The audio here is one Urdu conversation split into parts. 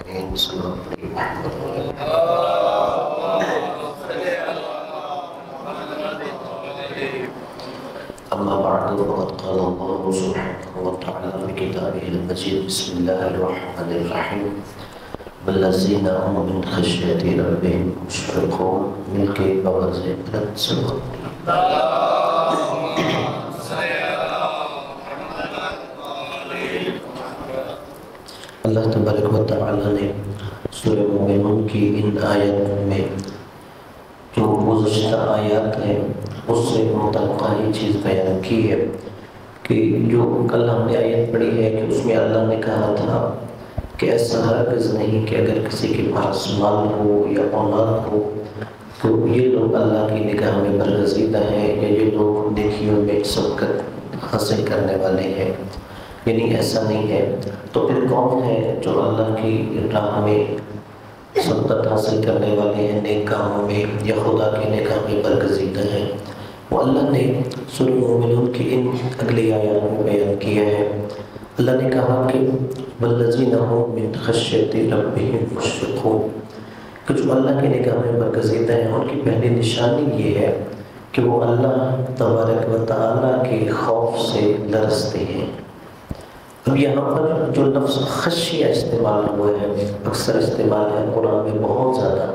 آمين. أما بعد فقد قال الله سبحانه وتعالى في كتابه المجيد بسم الله الرحمن الرحيم والذين هم من خشية ربهم مشفقون مل کے آواز بلند سنو اللہ تبارک و تعالی نے سورہ مومنون کی ان آیات میں جو گزشتہ آیات ہیں اس سے متعلقہ ہی چیز بیان کی ہے کہ جو کل ہم نے آیت پڑھی ہے کہ اس میں اللہ نے کہا تھا کہ ایسا ہرگز نہیں کہ اگر کسی کے پاس مال ہو یا اولاد ہو تو یہ لوگ اللہ کی نگاہ میں برگزیدہ ہیں یا یہ لوگ نیکیوں میں سبقت حاصل کرنے والے ہیں، یعنی ایسا نہیں ہے۔ تو پھر کون ہے جو اللہ کی راہ میں سبقت حاصل کرنے والے ہیں نیک کاموں میں یا خدا کی نگاہ میں برگزیدہ ہیں؟ وہ اللہ نے سورہ مومنون کی ان اگلی آیات میں بیان کیا ہے۔ اللہ نے کہا کہ والذین هم من خشیۃ ربهم مشفقون، کہ جو اللہ کی نگاہ میں برگزیدہ ہیں ان کی پہلی نشانی یہ ہے کہ وہ اللہ تبارک و تعالیٰ کے خوف سے لرزتے ہیں۔ اب یہاں پر جو لفظ خشیہ استعمال ہوا ہے اکثر استعمال ہے قرآن میں بہت زیادہ،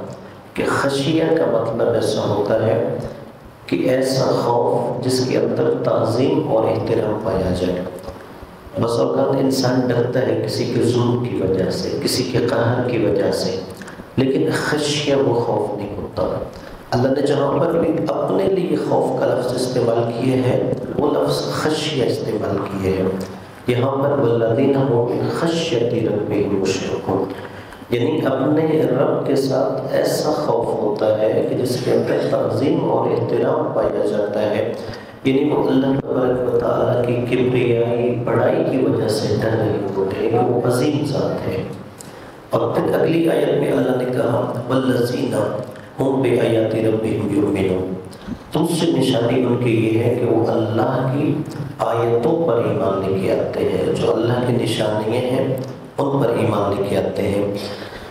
کہ خشیہ کا مطلب ایسا ہوتا ہے کہ ایسا خوف جس کے اندر تعظیم اور احترام پایا جائے۔ بس اوقات انسان ڈرتا ہے کسی کے ظلم کی وجہ سے، کسی کے قہر کی وجہ سے، لیکن خشیہ وہ خوف نہیں ہوتا۔ اللہ نے جہاں پر بھی اپنے لیے خوف کا لفظ استعمال کیے ہے وہ لفظ خشیہ استعمال کیے ہیں۔ یہاں پر والذین هم من خشیۃ ربهم مشفقون، یعنی اپنے رب کے ساتھ ایسا خوف ہوتا ہے کہ جس کے اندر تعظیم اور احترام پایا جاتا ہے، یعنی وہ اللہ تبارک و تعالیٰ کی کبریائی بڑائی کی وجہ سے ڈر رہے ہوتے ہیں کہ وہ عظیم ذات ہے۔ اور پھر اگلی آیت میں اللہ نے کہا والذین هم بآیات ربهم یؤمنون، دوسری نشانی ان کی یہ ہے کہ وہ اللہ کی آیتوں پر ایمان لے کے آتے ہیں، جو اللہ کی نشانیاں ہیں ان پر ایمان لے کے آتے ہیں۔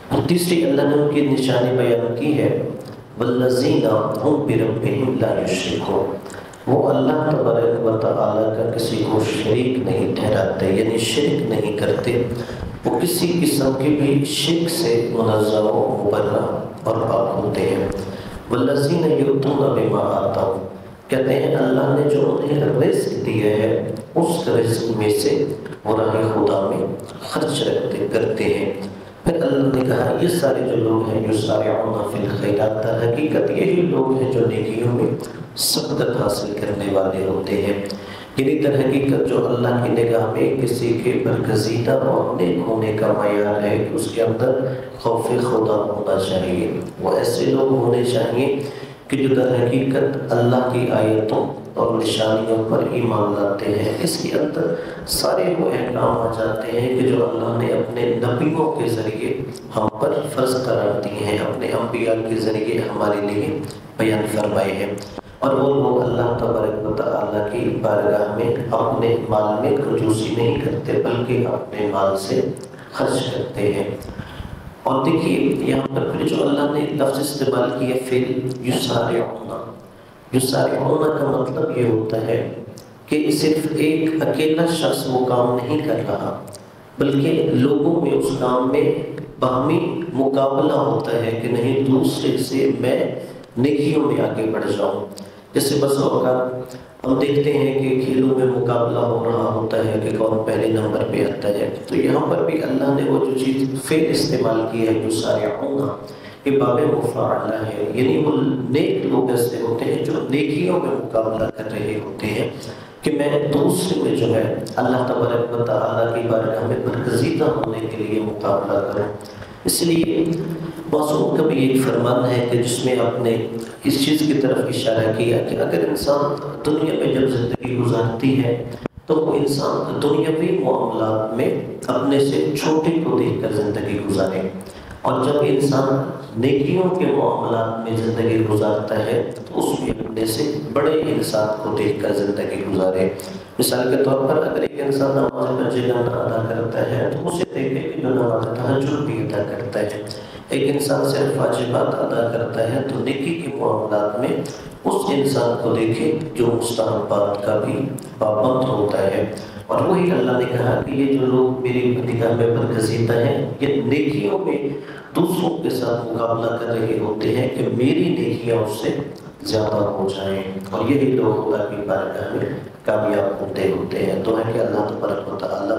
اور تیسری اللہ نے ان کی نشانی بیان کی ہے والذین هم بربهم لا یشرکون، وہ اللہ تبارک و تعالیٰ کا کسی کو شریک نہیں ٹھہراتے، یعنی شرک نہیں کرتے، وہ کسی قسم کی بھی شرک سے منزہ و مبرہ اور پاک ہوتے ہیں۔ والذین یؤتون بما آتاہم، کہتے ہیں اللہ نے جو انہیں رزق دیا ہے اس رزق میں سے وہ راہ خدا میں خرچ کرتے ہیں۔ پھر اللہ نے کہا یہ سارے جو لوگ ہیں یسارعون فی الخیرات، در حقیقت یہی لوگ ہیں جو نیکیوں میں سبقت حاصل کرنے والے ہوتے ہیں، یعنی در حقیقت جو اللہ کی نگاہ میں کسی کے برگزیدہ اور نیک ہونے کا معیار ہے کہ اس کے اندر خوف خدا ہونا چاہیے، وہ ایسے لوگ ہونے چاہیے کہ جو در حقیقت اللہ کی آیتوں اور نشانیوں پر ایمان لاتے ہیں، اس کے اندر سارے وہ احکام آ جاتے ہیں کہ جو اللہ نے اپنے نبیوں کے ذریعے ہم پر فرض قرار دیے ہیں، اپنے انبیاء کے ذریعے ہمارے لیے بیان فرمائے ہیں۔ اور وہ لوگ اللہ تبارک و تعالیٰ کی بارگاہ میں اپنے مال میں کنجوسی نہیں کرتے بلکہ اپنے مال سے خرچ کرتے ہیں۔ اور دیکھیے یہاں پر پھر جو اللہ نے لفظ استعمال کیا فعل یسارعون، یسارعون کا مطلب یہ ہوتا ہے کہ صرف ایک اکیلا شخص وہ کام نہیں کر رہا بلکہ لوگوں میں اس کام میں باہمی مقابلہ ہوتا ہے کہ نہیں دوسرے سے میں نیکیوں میں آگے بڑھ جاؤں۔ جیسے بس اوقات ہم دیکھتے ہیں کہ کھیلوں میں مقابلہ ہو رہا ہوتا ہے کہ کون پہلے نمبر پہ آتا ہے، تو یہاں پر بھی اللہ نے وہ جو چیز فعل استعمال کی ہے یسارعون، یہ باب مفاعلہ ہے، یعنی وہ نیک لوگ ایسے ہوتے ہیں جو نیکیوں میں مقابلہ کر رہے ہوتے ہیں کہ میں دوسرے میں جو ہے اللہ تبارک و تعالیٰ کی بارگاہ میں برگزیدہ ہونے کے لیے مقابلہ کروں۔ اس لیے موضوع کا بھی ایک فرمان ہے کہ جس میں آپ نے اس چیز کی طرف اشارہ کیا کہ اگر انسان دنیا میں جب زندگی گزارتی ہے تو وہ انسان دنیاوی معاملات میں اپنے سے چھوٹے کو دیکھ کر زندگی گزارے، اور جب انسان نیکیوں کے معاملات میں زندگی گزارتا ہے تو اس میں اپنے سے بڑے انسان کو دیکھ کر زندگی گزارے۔ مثال کے طور پر اگر ایک انسان نماز مسجد ادا کرتا ہے تو اسے دیکھے کہ جو نماز تہجد بھی ادا کرتا ہے۔ ایک انسان صرف واجبات ادا کرتا ہے تو نیکی کے معاملات میں اس انسان کو دیکھے جو مستحبات کا بھی پابند ہوتا ہے۔ اور وہی اللہ نے کہا کہ یہ جو لوگ میری نگاہ میں برگزیدہ ہیں یہ نیکیوں میں دوسروں کے ساتھ مقابلہ کر رہے ہوتے ہیں کہ میری نیکیاں اس سے زیادہ ہو جائیں، اور یہی لوگ خدا کی بارگاہ میں کامیاب ہوتے ہیں۔ تو ہے کہ اللہ تبارک و تعالی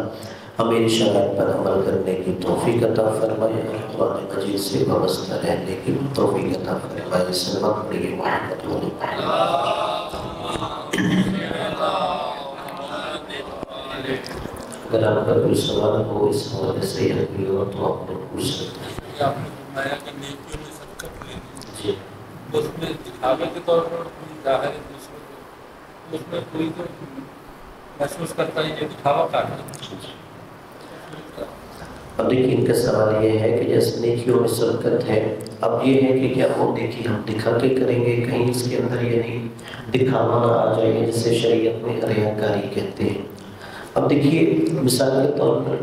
ہمیں ان شرائط پر عمل کرنے کی توفیق عطا فرمائے، قرآن مجید سے وابستہ رہنے کی توفیق عطا فرمائے۔ سلام علیکم ورحمۃ اللہ۔ اگر آپ کا کوئی سوال ہو اس حوالے سے یا کوئی ہو تو آپ لوگ پوچھ سکتے ہیں۔ آپ نے فرمایا کہ نیکیوں میں صدقہ لینی، جی اس میں دکھاوے کے طور پر کوئی ظاہر ہے دوسروں کو، اس میں کوئی تو محسوس کرتا ہے یہ دکھاوا کا ہے۔ اب دیکھیے ان کا سوال یہ ہے کہ جیسے نیکیوں میں شرکت ہے، اب یہ ہے کہ کیا وہ نیکی ہم دکھا کے کریں گے، کہیں اس کے اندر یعنی دکھاوا نہ آ جائے جسے شریعت میں ریاکاری کہتے ہیں۔ اب دیکھیے مثال کے طور پر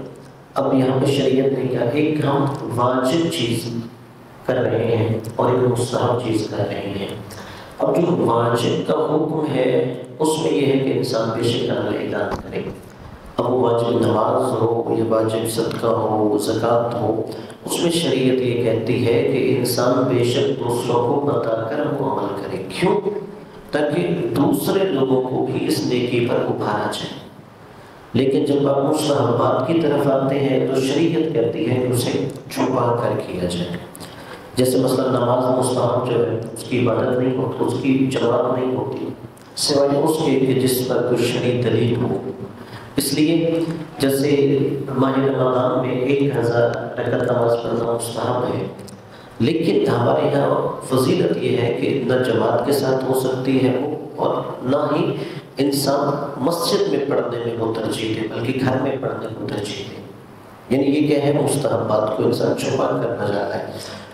اب یہاں پہ شریعت نے کیا، ایک ہم واجب چیز کر رہے ہیں اور ایک مستحب چیز کر رہے ہیں۔ اب جو واجب کا حکم ہے اس میں یہ ہے کہ انسان بے شک عمل اعلان کرے، اب وہ واجب نماز ہو یا واجب صدقہ ہو، زکوٰۃ ہو، اس میں شریعت یہ کہتی ہے کہ انسان بے شک دوسروں کو بتا کر وہ عمل کرے۔ کیوں؟ تاکہ دوسرے لوگوں کو بھی اس نیکی پر ابھارا جائے۔ لیکن جب آپ مستحبات کی طرف آتے ہیں تو شریعت کہتی ہے کہ اسے چھپا کر کیا جائے۔ جیسے مثلا نماز مستحب جو ہے اس کی عبادت نہیں ہوتی، اس کی جماعت نہیں ہوتی سوائے اس کے کہ جس پر کوئی شرعی دلیل ہو۔ اس لیے جیسے ماہ رمضان میں 1000 رکعت نماز پڑھنا مستحب ہے، لیکن ہمارے یہاں فضیلت یہ ہے کہ نہ جماعت کے ساتھ ہو سکتی ہے وہ، اور نہ ہی انسان مسجد میں پڑھنے میں وہ ترجیح دے بلکہ گھر میں پڑھنے کو ترجیح دے۔ یعنی یہ کیا ہے، مستحبات کو انسان چھپا کر نہ جاتا ہے،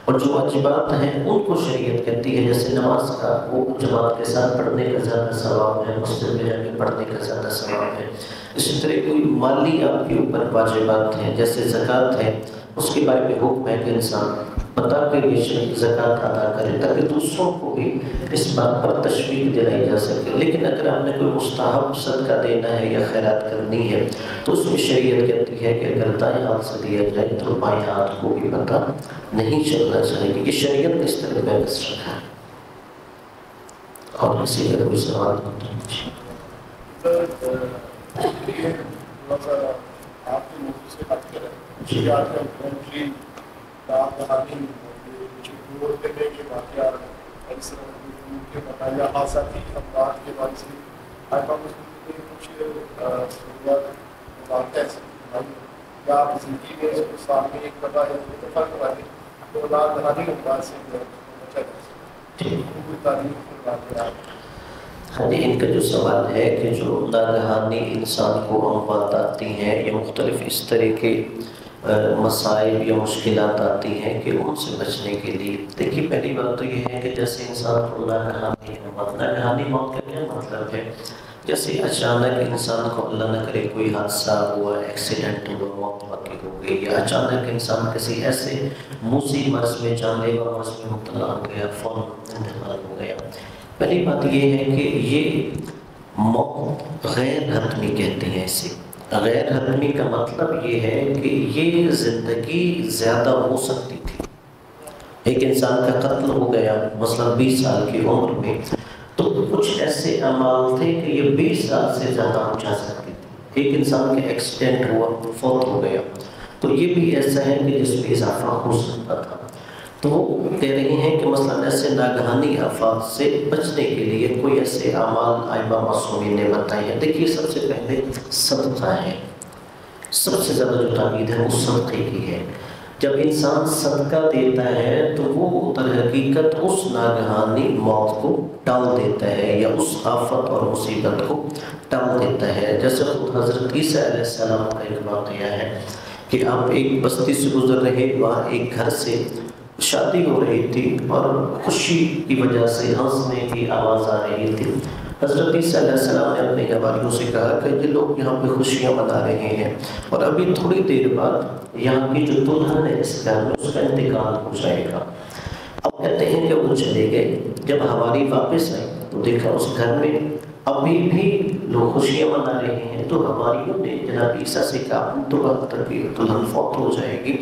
اور جو واجبات ہیں ان کو شریعت کہتی ہے جیسے نماز کا وہ جماعت کے ساتھ پڑھنے کا زیادہ ثواب ہے، مسجد میں جا کے پڑھنے کا زیادہ ثواب ہے۔ اسی طرح کوئی مالی آپ کے اوپر واجبات ہیں جیسے زکوٰۃ ہے، اس کے بارے میں حکم ہے کہ انسان بتا کے بے شک زکوٰۃ ادا کرے تاکہ دوسروں کو بھی اس بات پر تشویق دلائی جا سکے۔ لیکن اگر آپ نے کوئی مستحب صدقہ دینا ہے یا خیرات کرنی ہے تو اس میں شریعت کہتی ہے کہ اگر دائیں ہاتھ سے دیا جائے تو بائیں ہاتھ کو بھی پتہ نہیں چلنا چاہیے، کہ شریعت نے اس طرح بحث رکھا ہے۔ اور کسی کا کوئی سوال ہو تو آپ کے موضوع سے بات کریں جی، آج کل کنٹری رات دہانی کرنے کے واقعات کے بتایا حادثاتی افراد کے بارے سے آج آپ کچھ واقعہ یا آپ زندگی میں اس کو سامنے ایک دفعہ یا دو دفعہ کروا دیں تو رات دہانی افراد سے بچا جا سکے کوئی تعلیم واقعات۔ ہاں جی، ان کا جو سوال ہے کہ جو ناگہانی انسان کو اموات آتی ہیں یا مختلف اس طرح کے مسائل یا مشکلات آتی ہیں کہ ان سے بچنے کے لیے، دیکھیے پہلی بات تو یہ ہے کہ جیسے انسان کو ناگہانی موت کا کیا مطلب ہے، جیسے اچانک انسان کو اللہ نہ کرے کوئی حادثہ ہوا، ایکسیڈنٹ ہوا، موت واقع ہو گئی، یا اچانک انسان کسی ایسے موذی مرض میں جان لیوا مرض میں مبتلا ہو گیا، فوراً انتقال ہو گیا۔ پہلی بات یہ ہے کہ یہ موت غیر حتمی کہتے ہیں اسے۔ غیر حتمی کا مطلب یہ ہے کہ یہ زندگی زیادہ ہو سکتی تھی۔ ایک انسان کا قتل ہو گیا مثلا 20 سال کی عمر میں، تو کچھ ایسے اعمال تھے کہ یہ 20 سال سے زیادہ ہو جا سکتی تھی۔ ایک انسان کا ایکسیڈنٹ ہوا، فوت ہو گیا، تو یہ بھی ایسا ہے کہ جس میں اضافہ ہو سکتا تھا۔ تو وہ کہہ رہی ہیں کہ مثلا ایسے ناگہانی آفات سے بچنے کے لیے کوئی ایسے اعمال آئمہ معصومین نے بتائے ہیں۔ دیکھیے سب سے پہلے صدقہ ہے، سب سے زیادہ جو تاکید ہے وہ صدقے کی ہے۔ جب انسان صدقہ دیتا ہے تو وہ در حقیقت اس ناگہانی موت کو ٹال دیتا ہے یا اس آفت اور مصیبت کو ٹال دیتا ہے۔ جیسے خود حضرت عیسیٰ علیہ السلام کا ایک واقعہ ہے کہ آپ ایک بستی سے گزر رہے، وہاں ایک گھر سے شادی ہو رہی تھی اور خوشی کی وجہ سے ہنسنے کی آواز آ رہی تھی۔ حضرت عیسیٰ علیہ السلام نے اپنے حواریوں سے کہا کہ یہ لوگ یہاں پہ خوشیاں منا رہے ہیں اور ابھی تھوڑی دیر بعد یہاں کی جو دلہن ہے اس گھر میں، اس کا انتقال ہو جائے گا۔ اب کہتے ہیں کہ وہ چلے گئے، جب حواری واپس آئے تو دیکھا اس گھر میں ابھی بھی لوگ خوشیاں منا رہے ہیں۔ تو حواریوں نے جناب عیسیٰ سے کہا تو وقت تک دلہن فوت ہو جائے گی،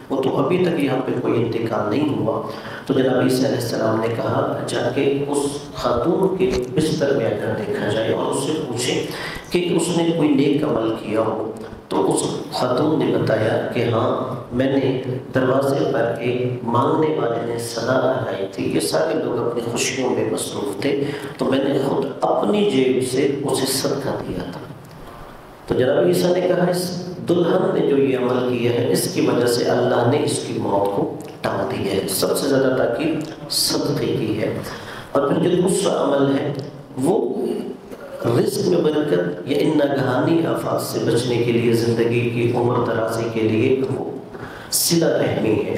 وہ تو ابھی تک یہاں پہ کوئی انتقال نہیں ہوا۔ تو جناب عیسیٰ علیہ السلام نے کہا جا کے اس خاتون کے بستر میں اگر دیکھا جائے اور اس سے پوچھیں کہ اس نے کوئی نیک عمل کیا ہو۔ تو اس خاتون نے بتایا کہ ہاں، میں نے دروازے پر ایک مانگنے والے نے صدا لگائی تھی، یہ سارے لوگ اپنی خوشیوں میں مصروف تھے، تو میں نے خود اپنی جیب سے اسے صدقہ دیا تھا۔ تو جناب عیسیٰ نے کہا اس دلہن نے جو یہ عمل کیا ہے اس کی وجہ سے اللہ نے اس کی موت کو ٹال دیا ہے۔ سب سے زیادہ تاکید صدقے کی ہے۔ اور پھر جو دوسرا عمل ہے وہ رزق میں برکت یا ان ناگہانی آفات سے بچنے کے لیے، زندگی کی عمر درازی کے لیے وہ صلہ رحمی ہے۔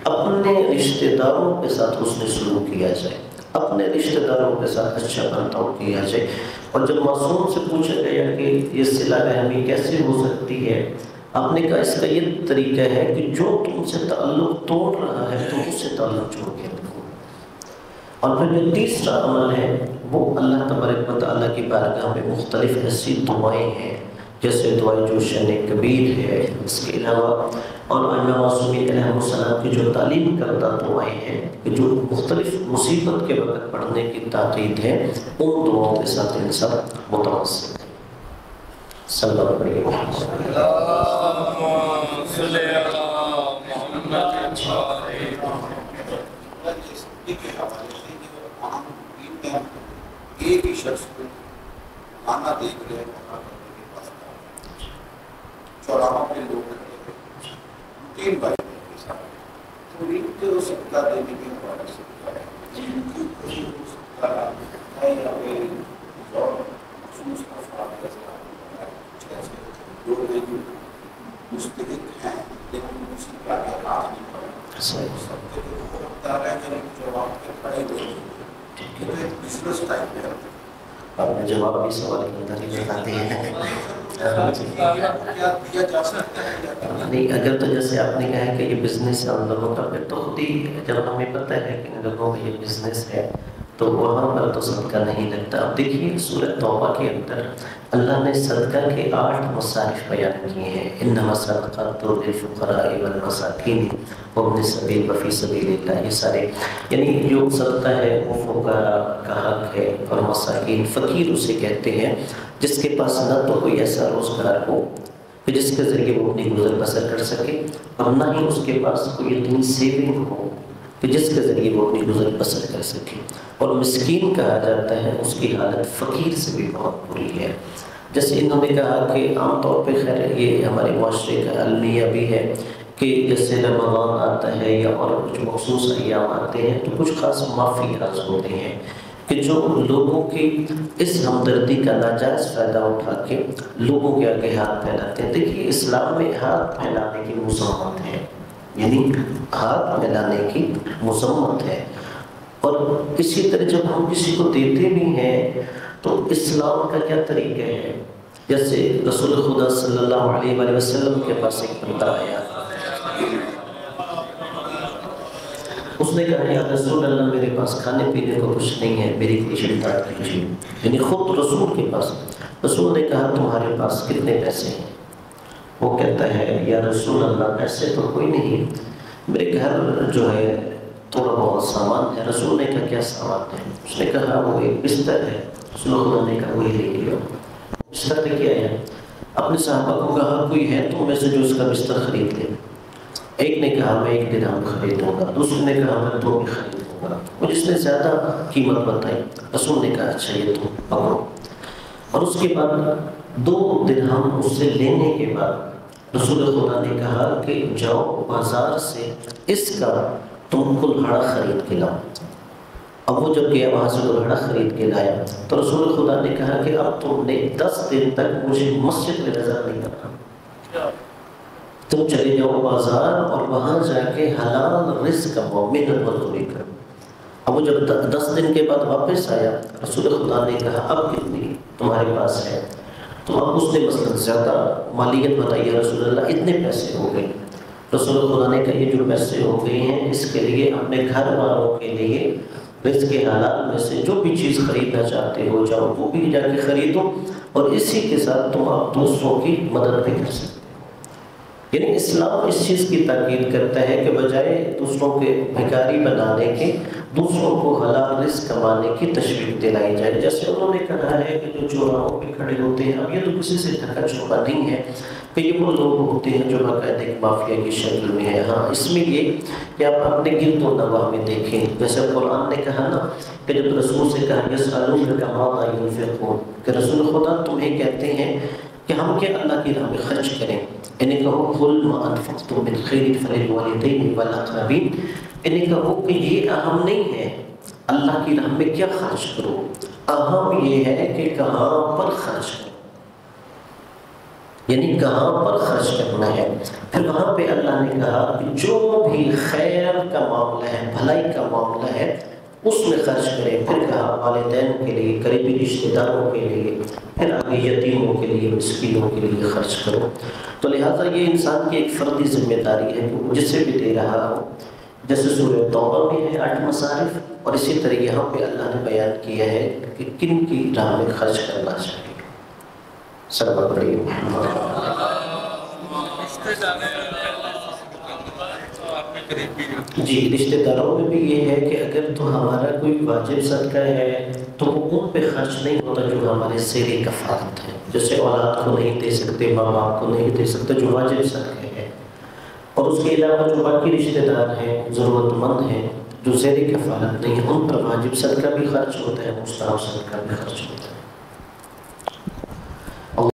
اپنے رشتہ داروں کے ساتھ حسن سلوک کیا جائے، اپنے رشتہ داروں کے ساتھ اچھا برتاؤ کیا جائے۔ اور جب معصوم سے پوچھا گیا کہ یہ صلہ رحمی کیسے ہو سکتی ہے، آپ نے کہا اس کا یہ طریقہ ہے کہ جو تم سے تعلق توڑ رہا ہے تم اس سے تعلق جوڑ کے رکھو۔ اور پھر جو تیسرا عمل ہے وہ اللہ تبارک و تعالیٰ کی بارگاہ میں مختلف ایسی دعائیں ہیں، جیسے دعائیں جو شأن کبیر ہے، اس کے علاوہ اور ائمہ معصومین علیہ السلام کی جو تعلیم کردہ دعائیں ہیں کہ جو مختلف مصیبت کے وقت پڑھنے کی تاکید ہے، ان دعاؤں کے ساتھ انسان متواصل ہے۔ صلی اللہ علیہ وسلم۔ اللہم صلی علی محمد کے حوالے سے عام دین میں ایک ہی شخص کو کھانا دیکھ رہے کے پاس چوراہوں پہ لوگ کھڑے ہیں، 3 بھائی کے ساتھ، تو ان کو صدقہ دینے کے حوالے سے کیا ہے، ان کی خوشی کو صدقہ ہے یا پھر مخصوص افراد کا صدقہ ہے، جیسے جو مستحق ہیں لیکن اسی کا احساس نہیں پڑا، سب کے وہ ہوتا ہے کہ جواب کے کھڑے ہوئے تو ایک بزنس ٹائپ ہے۔ آپ نے جواب بھی سوال کے اندر ہی بتا دیے ہیں۔ کیا دیا جا سکتا ہے؟ نہیں، اگر تو جیسے آپ نے کہا کہ یہ بزنس ہے ان لوگوں کا، پھر تو خود ہی جب ہمیں پتہ ہے کہ ان لوگوں کا یہ بزنس ہے تو وہاں پر تو صدقہ نہیں لگتا۔ اب دیکھیے سورہ توبہ کے اندر اللہ نے صدقہ کے 8 مصارف بیان کیے ہیں۔ انما الصدقات للفقراء والمساکین وابن السبیل وفی سبیل اللہ، یہ سارے یعنی جو صدقہ ہے وہ فقراء کا حق ہے، اور مساکین فقیر اسے کہتے ہیں جس کے پاس نہ تو کوئی ایسا روزگار ہو کہ جس کے ذریعے وہ اپنی گزر بسر کر سکے، اور نہ ہی اس کے پاس کوئی اتنی سیونگ ہو کہ جس کے ذریعے وہ اپنی گزر بسر کر سکے۔ اور مسکین کہا جاتا ہے اس کی حالت فقیر سے بھی بہت بری ہے۔ جیسے انہوں نے کہا کہ عام طور پہ خیر یہ ہمارے معاشرے کا المیہ بھی ہے کہ جیسے رمضان آتا ہے یا اور کچھ مخصوص ایام آتے ہیں تو کچھ خاص معافیات ہوتے ہیں کہ جو لوگوں کی اس ہمدردی کا ناجائز فائدہ اٹھا کے لوگوں کے آگے ہاتھ پھیلاتے ہیں۔ دیکھیے اسلام میں ہاتھ پھیلانے کی مذمت ہے، یعنی ہاتھ پھیلانے کی مذمت ہے۔ اور اسی طرح جب ہم کسی کو دیتے بھی ہیں تو اسلام کا کیا طریقہ ہے، جیسے رسول خدا صلی اللہ علیہ وآلہ وسلم کے پاس ایک بندہ آیا، اس نے کہا یا رسول اللہ میرے پاس کھانے پینے کو کچھ نہیں ہے، میری کچھ امداد کیجیے، یعنی خود رسول کے پاس۔ رسول نے کہا تمہارے پاس کتنے پیسے ہیں؟ وہ کہتا ہے یا رسول اللہ پیسے تو کوئی نہیں، میرے گھر جو ہے تھوڑا بہت سامان ہے۔ رسول نے کہا کیا سامان ہے؟ اس نے کہا وہ ایک بستر ہے۔ رسول اللہ نے کہا وہی لے لیا۔ بستر میں کیا ہے؟ اپنے صحابہ کو کہا کوئی ہے تو میں سے جو اس کا بستر خرید لے۔ ایک نے کہا میں 1 درہم خریدوں گا، دوسرے نے کہا میں 2 بھی خریدوں گا، اور جس نے زیادہ قیمت بتائی رسول نے کہا اچھا یہ تم پکڑو۔ اور اس کے بعد 2 درہم اس سے لینے کے بعد رسول خدا نے کہا کہ جاؤ بازار سے اس کا تم کلہڑا خرید کے لاؤ۔ اب وہ جب گیا وہاں سے کلہڑا خرید کے لایا تو رسول خدا نے کہا کہ اب تم نے 10 دن تک مجھے مسجد میں نظر نہیں آنا۔ تم چلے جاؤ بازار اور وہاں جا کے حلال رزق کماؤ، محنت مزدوری کرو۔ اب وہ جب 10 دن کے بعد واپس آیا، رسول خدا نے کہا اب کتنی تمہارے پاس ہے؟ تو اب اس نے مثلا زیادہ مالیت بتائی، رسول اللہ اتنے پیسے ہو گئے۔ رسول خدا نے کہا یہ جو پیسے ہو گئے ہیں اس کے لیے اپنے گھر والوں کے لیے رزق کے حلال میں سے جو بھی چیز خریدنا چاہتے ہو جاؤ وہ بھی جا کے خریدو، اور اسی کے ساتھ تم آپ دوسروں کی مدد بھی کر سکتے ہو۔ یعنی اسلام اس چیز کی تاکید کرتا ہے کہ بجائے دوسروں کے بھکاری بنانے کے، دوسروں کو حلال رزق کمانے کی تشویق دلائی جائے۔ جیسے انہوں نے کہا ہے کہ جو چوراہوں پہ کھڑے ہوتے ہیں، اب یہ تو کسی سے ڈھکا چھپا نہیں ہے کہ یہ وہ لوگ ہوتے ہیں جو باقاعدہ ایک مافیا کی شکل میں ہے۔ ہاں اس میں یہ کہ آپ اپنے گرد و نواح میں دیکھیں، جیسے قرآن نے کہا نا کہ جب رسول سے کہا یسألونک ماذا ينفقون، کہ رسول خدا تمہیں کہتے ہیں کہ ہم کیا اللہ کی راہ میں خرچ کریں، انہیں کہو قل ما انفقتم من خیر فللوالدین والاقربین، انہیں کہو کہ یہ اہم نہیں ہے اللہ کی راہ میں کیا خرچ کرو، اہم یہ ہے کہ کہاں پر خرچ کرو، یعنی کہاں پر خرچ کرنا ہے۔ پھر وہاں پہ اللہ نے کہا کہ جو بھی خیر کا معاملہ ہے، بھلائی کا معاملہ ہے، اس میں خرچ کریں۔ پھر کہا والدین کے لیے، قریبی رشتہ داروں کے لیے، پھر آگے یتیموں کے لیے، مسکینوں کے لیے خرچ کرو۔ تو لہٰذا یہ انسان کی ایک فردی ذمہ داری ہے کہ وہ جسے بھی دے رہا ہو، جیسے سورہ توبہ میں ہے 8 مصارف، اور اسی طرح یہاں پہ اللہ نے بیان کیا ہے کہ کن کی راہ میں خرچ کرنا چاہیے۔ سب بڑی جی رشتہ داروں میں بھی یہ ہے کہ اگر تو ہمارا کوئی واجب صدقہ ہے تو وہ ان پہ خرچ نہیں ہوتا جو ہمارے زیر کفالت ہے، جیسے اولاد کو نہیں دے سکتے، ماں باپ کو نہیں دے سکتے، جو واجب صدقہ ہے۔ اور اس کے علاوہ جو باقی رشتہ دار ہیں، ضرورت مند ہیں، جو زیر کفالت نہیں، ان پر واجب صدقہ بھی خرچ ہوتا ہے، مستحب صدقہ بھی خرچ ہوتا ہے۔